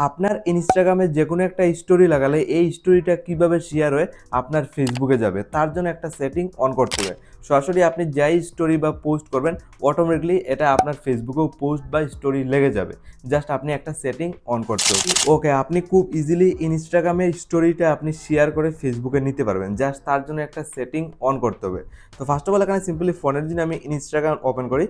আপনার ইনস্টাগ্রামে যে কোনো একটা স্টোরি লাগালে এই স্টোরিটা কিভাবে শেয়ার হয়ে আপনার ফেসবুকে যাবে তার জন্য একটা সেটিং অন করতে হবে। সরাসরি আপনি যাই স্টোরি বা পোস্ট করবেন অটোমেটিকলি এটা আপনার ফেসবুকেও পোস্ট বা স্টোরি লেগে যাবে। জাস্ট আপনি একটা সেটিং অন করতে হবে। ওকে, আপনি খুব ইজিলি ইনস্টাগ্রামের স্টোরিটা আপনি শেয়ার করে ফেসবুকে নিতে পারবেন। জাস্ট তার জন্য একটা সেটিং অন করতে হবে। তো ফার্স্ট অফ অল এখানে সিম্পলি ফোনের জন্য আমি ইনস্টাগ্রাম ওপেন করি।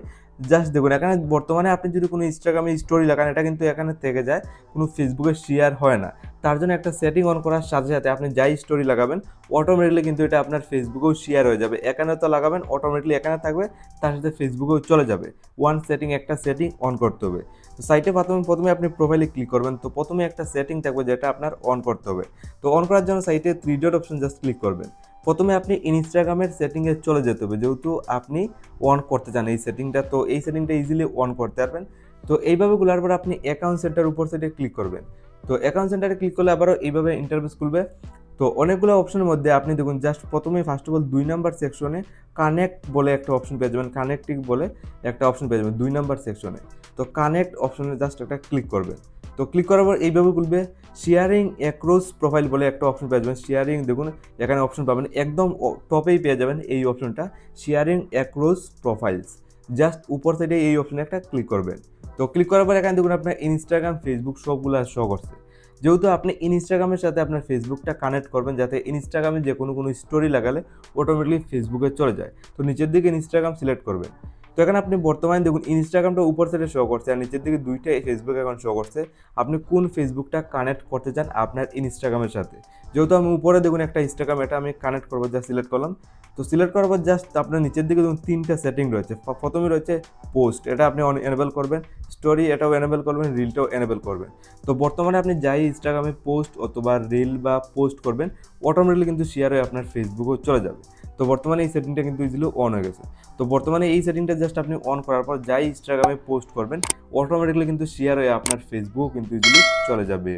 জাস্ট দেখুন এখানে বর্তমানে আপনি যদি কোনো ইনস্টাগ্রামে স্টোরি লাগান এটা কিন্তু এখানে থেকে যায়, কোনো ফেসবুকে শেয়ার হয় না। তার জন্য একটা সেটিং অন করার সাথে সাথে আপনি যাই স্টোরি লাগাবেন অটোমেটিকলি কিন্তু এটা আপনার ফেসবুকেও শেয়ার হয়ে যাবে। এখানে তো লাগাবেন অটোমেটিকলি এখানে থাকবে, তার সাথে ফেসবুকেও চলে যাবে। একটা সেটিং অন করতে হবে। তো সাইটে প্রথমে আপনি প্রোফাইলে ক্লিক করবেন। তো প্রথমে একটা সেটিং থাকবে যেটা আপনার অন করতে হবে। তো অন করার জন্য সাইটে 3 ডট অপশন জাস্ট ক্লিক করবেন। প্রথমে আপনি ইনস্টাগ্রামের সেটিংয়ে চলে যেতে হবে, যেহেতু আপনি অন করতে চান এই সেটিংটা। তো এই সেটিংটা ইজিলি অন করতে পারবেন। তো এইভাবে খোলার পর আপনি অ্যাকাউন্ট সেন্টার উপর সাইডে ক্লিক করবেন। তো অ্যাকাউন্ট সেন্টারে ক্লিক করলে আবারও এইভাবে ইন্টারফেস খুলবে। তো অনেকগুলো অপশনের মধ্যে আপনি দেখুন জাস্ট প্রথমেই ফার্স্ট অফ অল 2 নাম্বার সেকশনে কানেক্ট বলে একটা অপশন পেয়ে যাবেন, কানেক্টিং বলে একটা অপশন পেয়ে যাবেন 2 নাম্বার সেকশনে। তো কানেক্ট অপশনে জাস্ট একটা ক্লিক করবেন। তো ক্লিক করার পর এইভাবে খুলবে। শেয়ারিং অ্যাক্রস প্রোফাইল বলে একটা অপশন পেয়ে যাবেন। শেয়ারিং দেখুন এখানে অপশন পাবেন, একদম টপেই পেয়ে যাবেন এই অপশনটা, শেয়ারিং অ্যাক্রস প্রোফাইলস। জাস্ট উপর সাইডে এই অপশনে একটা ক্লিক করবেন। তো ক্লিক করার পর এখানে দেখুন আপনার ইনস্টাগ্রাম ফেসবুক সবগুলো শো করছে। যেহেতু আপনি ইনস্টাগ্রামের সাথে আপনার ফেসবুকটা কানেক্ট করবেন যাতে ইনস্টাগ্রামে যে কোনো স্টোরি লাগালে অটোমেটিকলি ফেসবুকে চলে যায়। তো নিচের দিকে ইনস্টাগ্রাম সিলেক্ট করবেন। তো এখানে আপনি বর্তমানে দেখুন ইনস্টাগ্রামটা উপর সাইডে শো করছে আর নিচের দিকে দুইটা ফেসবুক অ্যাকাউন্ট শো করছে। আপনি কোন ফেসবুকটা কানেক্ট করতে চান আপনার ইনস্টাগ্রামের সাথে। যেহেতু আমি উপরে দেখুন একটা ইনস্টাগ্রাম, এটা আমি কানেক্ট করবো, যা সিলেক্ট করলাম। তো সিলেক্ট করার পর জাস্ট আপনার নিচের দিকে দেখুন 3টা সেটিং রয়েছে। প্রথমে রয়েছে পোস্ট, এটা আপনি এনেবল করবেন। স্টোরি এটাও এনেবল করবেন, রিলটাও এনেবল করবেন। তো বর্তমানে আপনি যাই ইনস্টাগ্রামে পোস্ট অথবা রিল বা পোস্ট করবেন অটোমেটিকলি কিন্তু শেয়ার হয়ে আপনার ফেসবুকেও চলে যাবে। তো বর্তমানে এই সেটিংটা কিন্তু ইজিলি অন হয়ে গেছে। তো বর্তমানে এই সেটিংটা জাস্ট আপনি অন করার পর যাই ইনস্টাগ্রামে পোস্ট করবেন অটোমেটিকলি কিন্তু শেয়ার হয়ে আপনার ফেসবুকও কিন্তু ইজিলি চলে যাবে।